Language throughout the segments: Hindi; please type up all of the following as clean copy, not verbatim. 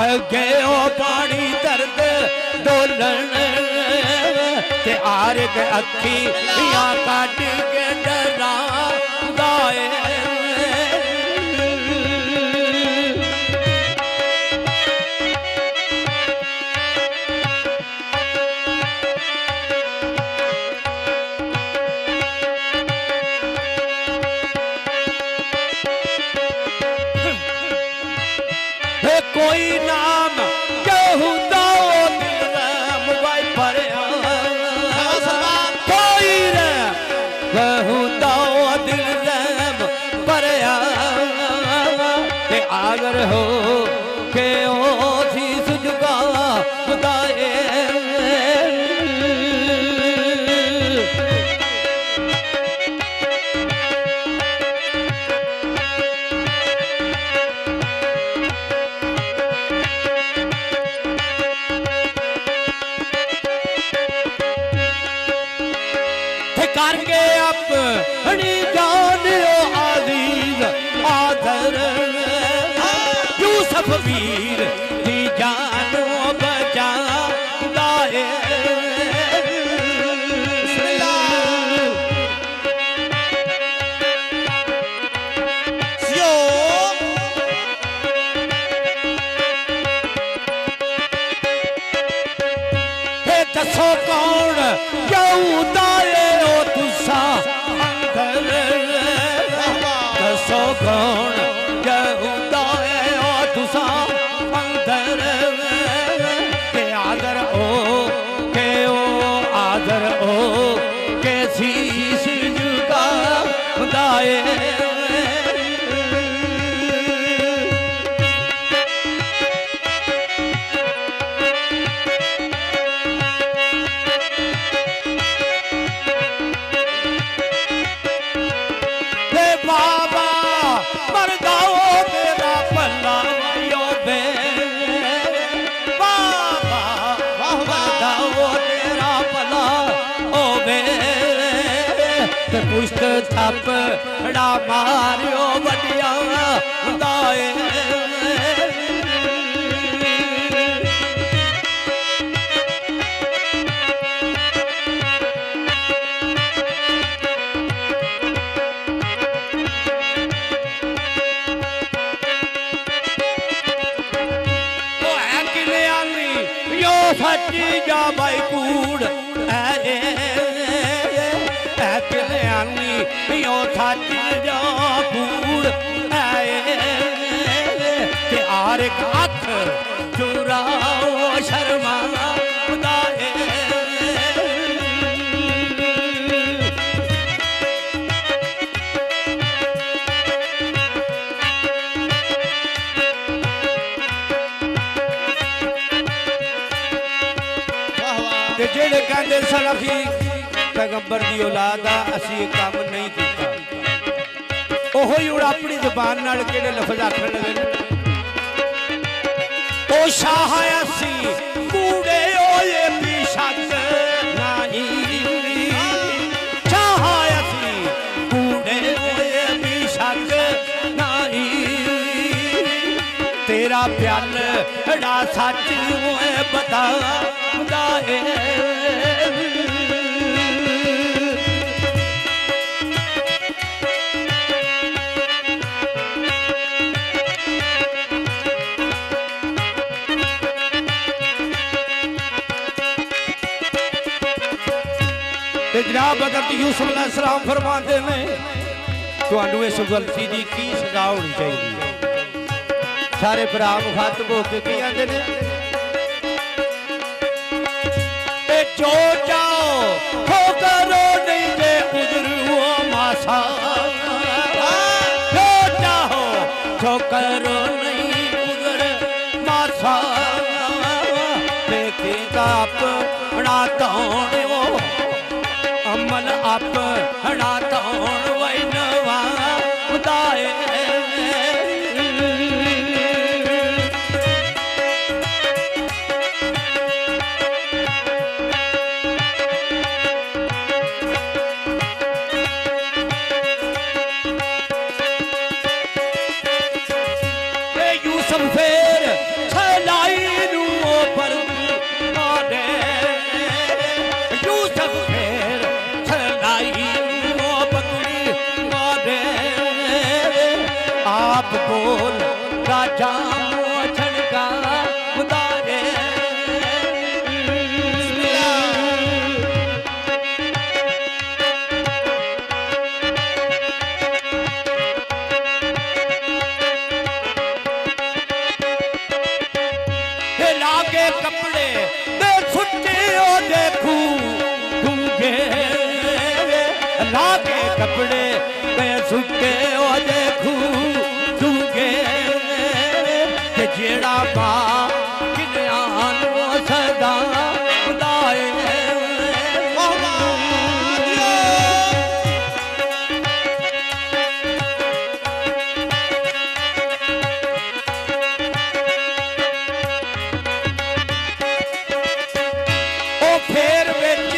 अगे ओ पानी दर्द डोलन ते आर के अखी या काट के डरा दाए कोई नाम कहूदा दिल रैम भाई पर कोई रैम कहूदा दिल रैम पर आगर हो के ओ सी सुझगा खुदाए करके अपनी जान अजीज आदर यूसुफ वीर दी जान बचा लाए दसो कौन यहूदा दसो कौन यहूदा ओ तुसा अंदर के आदर ओ के शीश झुका खुदाए पुष्ट थप ड़ा मारियो बटिया दाए तो है किले आनी यो सच्ची जा भाई कूड़ यो थाची जा बूढ़ आए ते आर एक हाथ चुराओ शर्मा दाए ते जेड़े कहंदे सलफी पैगंबर दी औलाद असी काम नहीं कीता ओहो ही उड़ा अपनी जुबान नाल केड़े लफ्ज आखण लगे ओ शाह असी कूड़े ओए बेशक नहीं शाह असी कूड़े ओए बेशक नहीं तेरा प्याल ड़ा सच ओए बता खुदाए जनाब हज़रत यूसुफ अलैहिस्सलाम फरमाते हैं तुहानू इस गलती की की सजा होनी चाहिए सारे भरा मुखातब होके की आंदे ने जो जाओ हो करो नहीं जे उधर हुआ मासा जो चाहो तो करो नहीं उधर मासा देखेगा अपना तौड़ वो अमल आप हड़ा तौड़ वही नवा खुदाए यूसुफ फेर छला दे सुटे ओ देखू दूंगे लागे कपड़े दे सुटे ओ देखू दूंगे ते जेड़ा बा किन्यान वो सदा उदाए फेर बिच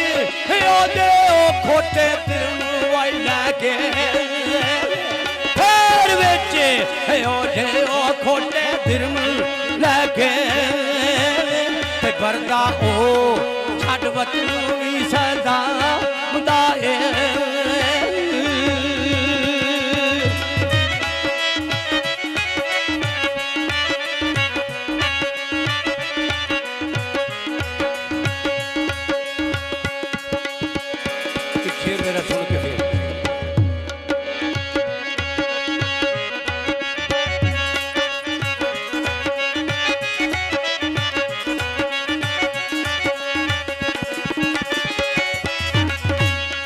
ओदे खोटे तिरवाई लैके फेर बिच ओदे खोटे तिरम लैके ते बरदा ओ छड़ वतन भी सदा मुदाए शेर मेरा सुन के फिर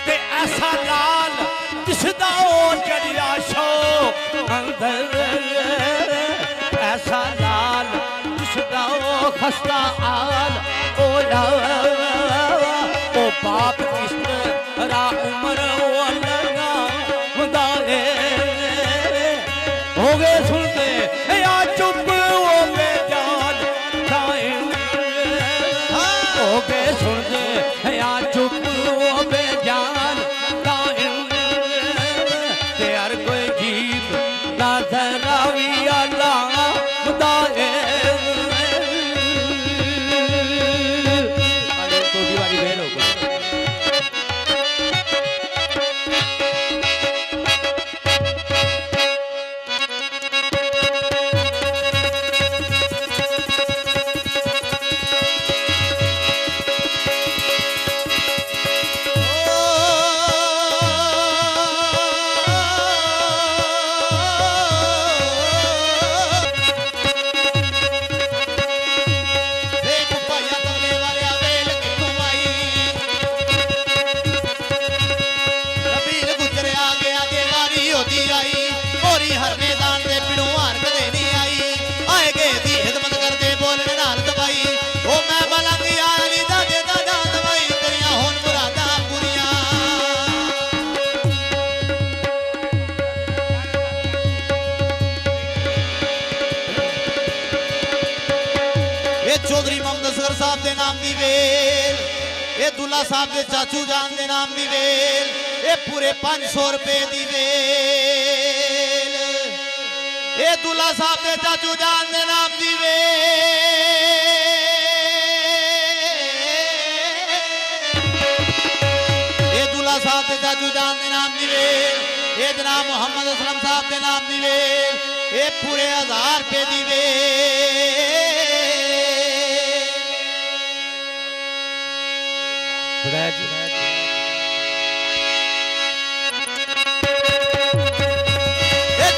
ते ऐसा लाल जिसदा ओ जड़िया शौक अंदर ऐसा लाल जिसदा ओ खस्ता आल ओ ला ओ बाप किस्त रा उम्र ओ लगा मुदाए हो गए सुनते या चुप हो गए जान कायम हो गए सुनते या चुप हो गए जान कायम ते हर कोई जीत ना धरावी अल्लाह मुदाए तो दीवारी बेल हो गई चौधरी मोहम्मद असगर साहब के नाम की वेल, ये दुल्ला साहब के चाचू जान के नाम की वेल, ये पूरे 500 रुपए की वेल, ये दुल्ला साहब के चाचू जान के नाम की वेल, ये दुल्ला साहब के चाचू जान के नाम की वेल, ये जनाब मोहम्मद असलम साहब के नाम की वेल, ये पूरे 1000 रुपए की वेल।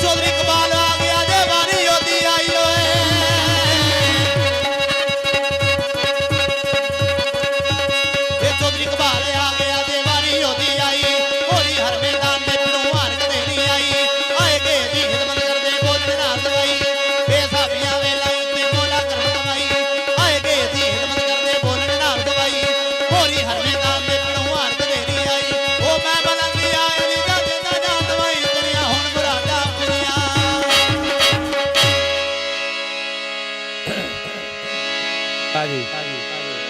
चौधरी इकबाल